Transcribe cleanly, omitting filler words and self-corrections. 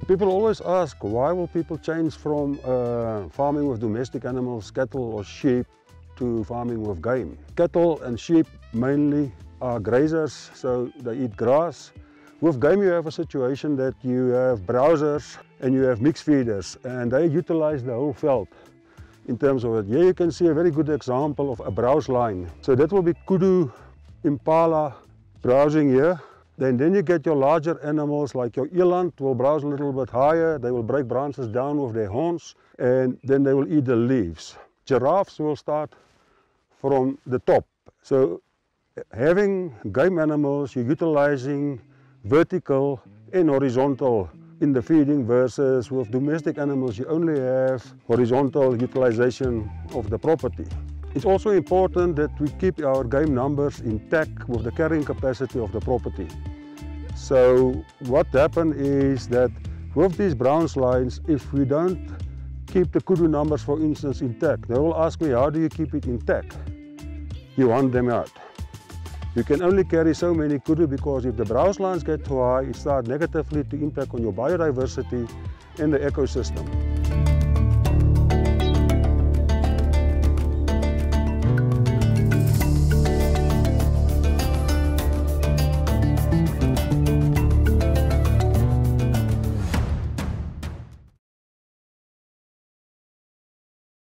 People always ask, why will people change from farming with domestic animals, cattle or sheep, to farming with game? Cattle and sheep mainly are grazers, so they eat grass. With game you have a situation that you have browsers and you have mixed feeders, and they utilize the whole veld in terms of it. Here you can see a very good example of a browse line. So that will be kudu, impala browsing here. Then you get your larger animals like your eland will browse a little bit higher. They will break branches down with their horns and then they will eat the leaves. Giraffes will start from the top. So having game animals, you're utilizing vertical and horizontal in the feeding, versus with domestic animals you only have horizontal utilization of the property. It's also important that we keep our game numbers intact with the carrying capacity of the property. So what happened is that with these browse lines, if we don't keep the kudu numbers, for instance, intact, they will ask me, how do you keep it intact? You hunt them out. You can only carry so many kudu, because if the browse lines get too high, it starts negatively to impact on your biodiversity and the ecosystem.